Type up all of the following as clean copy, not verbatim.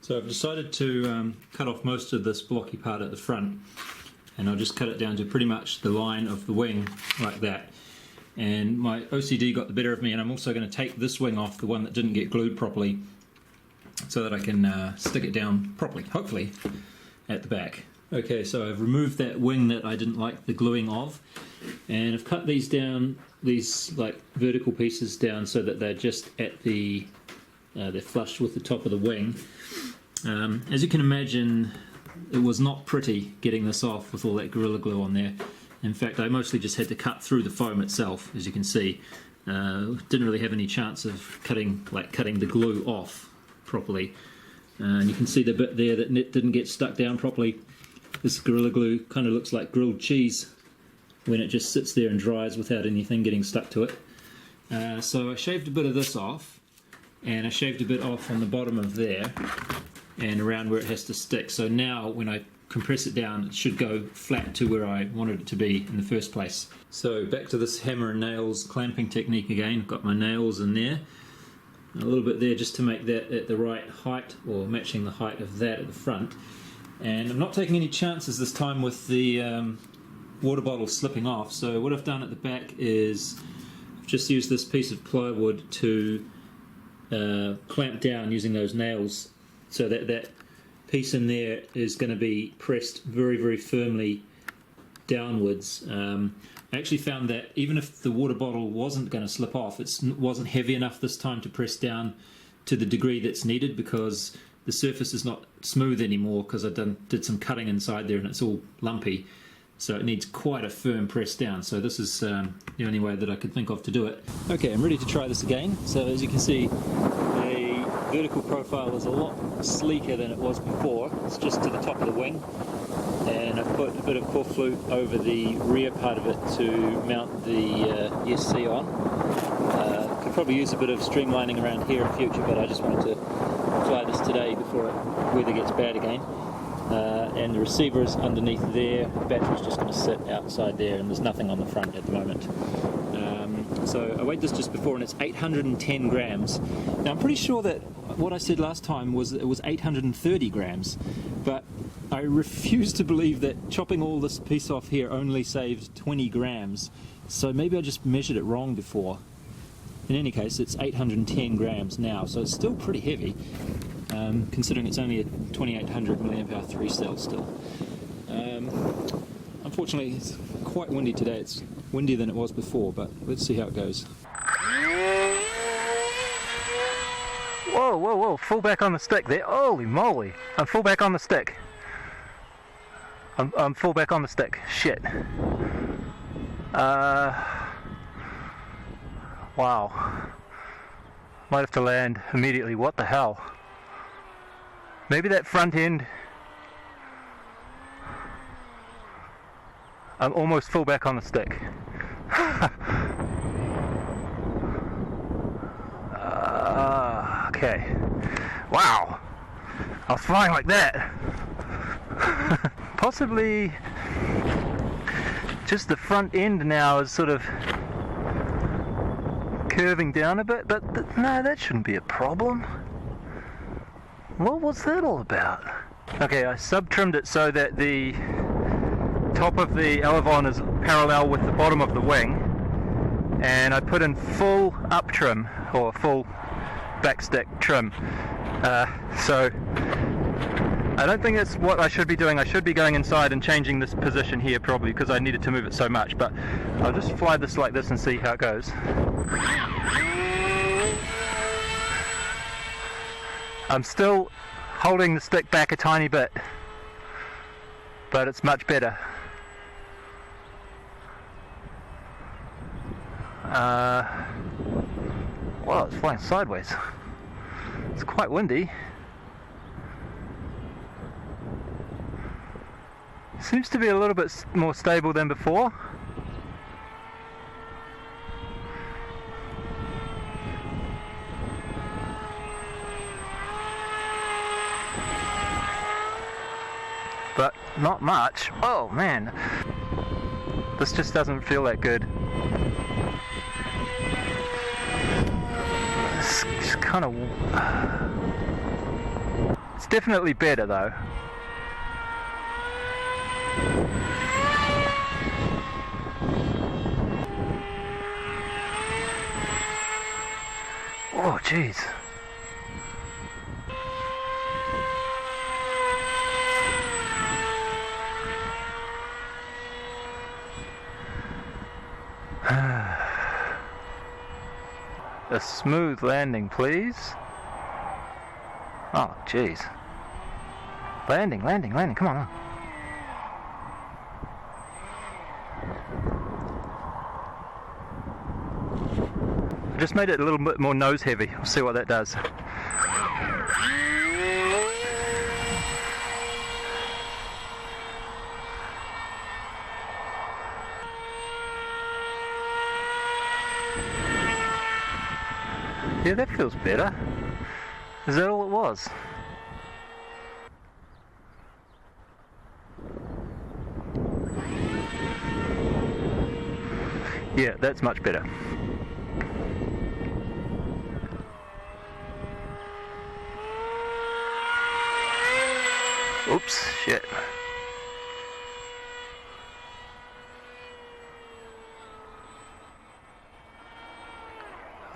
So I've decided to cut off most of this blocky part at the front, and I'll just cut it down to pretty much the line of the wing like that. And my OCD got the better of me, and I'm also going to take this wing off, the one that didn't get glued properly, so that I can stick it down properly, hopefully, at the back. Okay, so I've removed that wing that I didn't like the gluing of, and I've cut these down, these like vertical pieces down so that they're just at the, they're flush with the top of the wing. As you can imagine, it was not pretty getting this off with all that Gorilla Glue on there. In fact, I mostly just had to cut through the foam itself, as you can see. Didn't really have any chance of cutting the glue off properly. And you can see the bit there that didn't get stuck down properly. This Gorilla Glue kind of looks like grilled cheese when it just sits there and dries without anything getting stuck to it. So I shaved a bit of this off, and I shaved a bit off on the bottom of there and around where it has to stick. So now when I compress it down, it should go flat to where I wanted it to be in the first place. So back to this hammer and nails clamping technique again. Got my nails in there, a little bit there just to make that at the right height, or matching the height of that at the front. And I'm not taking any chances this time with the water bottle slipping off. So what I've done at the back is I've just used this piece of plywood to clamp down using those nails, so that that piece in there is going to be pressed very, very firmly downwards. I actually found that even if the water bottle wasn't going to slip off, it wasn't heavy enough this time to press down to the degree that's needed, because the surface is not smooth anymore, because I did some cutting inside there and it's all lumpy. So it needs quite a firm press down. So this is the only way that I could think of to do it. Okay, I'm ready to try this again. So as you can see, the vertical profile is a lot sleeker than it was before. It's just to the top of the wing, and I've put a bit of core flute over the rear part of it to mount the ESC on. Could probably use a bit of streamlining around here in future, but I just wanted to fly this today before weather gets bad again. And the receiver is underneath there. The battery's just going to sit outside there, and there's nothing on the front at the moment. So I weighed this just before, and it's 810 grams. Now I'm pretty sure that what I said last time was it was 830 grams, but I refuse to believe that chopping all this piece off here only saved 20 grams. So maybe I just measured it wrong before. In any case, it's 810 grams now, so it's still pretty heavy, considering it's only a 2800 mAh 3 cell still. Unfortunately, it's quite windy today. It's windier than it was before, but let's see how it goes. Whoa, whoa, whoa, full back on the stick there. Holy moly. I'm full back on the stick. I'm full back on the stick. Shit. Wow. Might have to land immediately. What the hell? Maybe that front end. I'm almost full back on the stick. Okay. Wow. I was flying like that. Possibly just the front end now is sort of curving down a bit, but no, that shouldn't be a problem. What was that all about? Okay, I sub-trimmed it so that the top of the elevon is parallel with the bottom of the wing, and I put in full up trim, or full backstick trim. So I don't think that's what I should be doing. I should be going inside and changing this position here probably, because I needed to move it so much, but I'll just fly this like this and see how it goes. I'm still holding the stick back a tiny bit, but it's much better. Well, it's flying sideways. It's quite windy. Seems to be a little bit more stable than before. But not much. Oh man, this just doesn't feel that good. It's kind of It's definitely better though. Oh, jeez. A smooth landing, please. Oh, jeez. Landing, landing, landing. Come on. I just made it a little bit more nose heavy. We'll see what that does. Yeah, that feels better. Is that all it was? Yeah, that's much better. Oops, shit.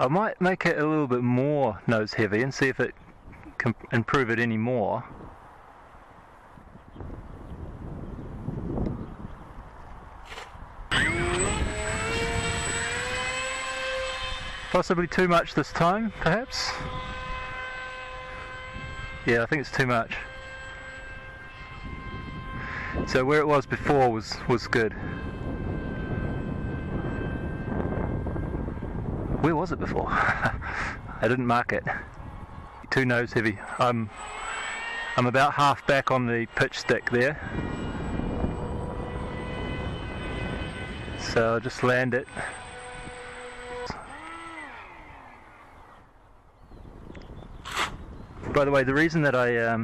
I might make it a little bit more nose heavy and see if it can improve it any more. Possibly too much this time, perhaps? Yeah, I think it's too much. So where it was before was good. Where was it before? I didn't mark it. Too nose heavy. I'm about half back on the pitch stick there. So I'll just land it. By the way, the reason that I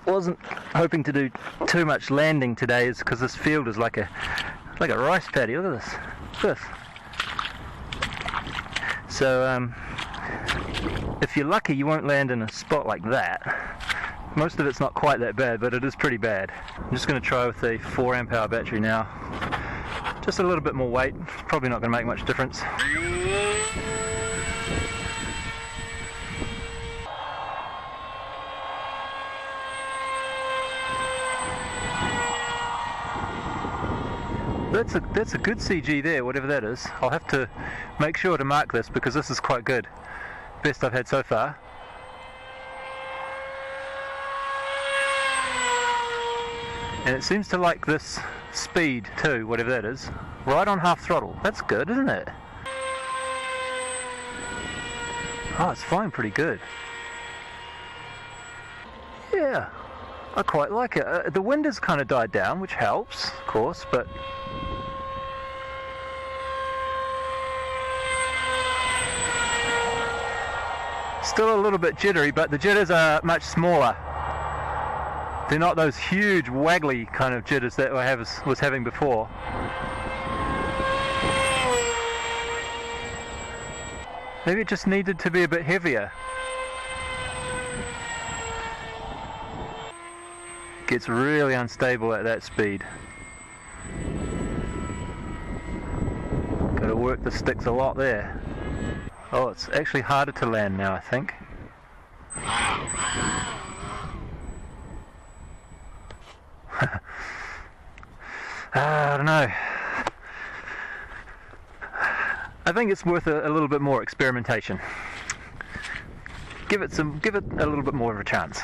wasn't hoping to do too much landing today is because this field is like a rice paddy. Look at this. Look at this. So if you're lucky, you won't land in a spot like that. Most of it's not quite that bad, but it is pretty bad. I'm just going to try with the 4 amp hour battery now. Just a little bit more weight. It's probably not going to make much difference. That's a good CG there, whatever that is. I'll have to make sure to mark this because this is quite good. Best I've had so far. And it seems to like this speed too, whatever that is. Right on half throttle. That's good, isn't it? Oh, it's flying pretty good. Yeah, I quite like it. The wind has kind of died down, which helps, of course, but still a little bit jittery, but the jitters are much smaller. They're not those huge waggly kind of jitters that I was having before. Maybe it just needed to be a bit heavier. It gets really unstable at that speed. Got to work the sticks a lot there. Oh, it's actually harder to land now, I think. I don't know. I think it's worth a little bit more experimentation. Give it a little bit more of a chance.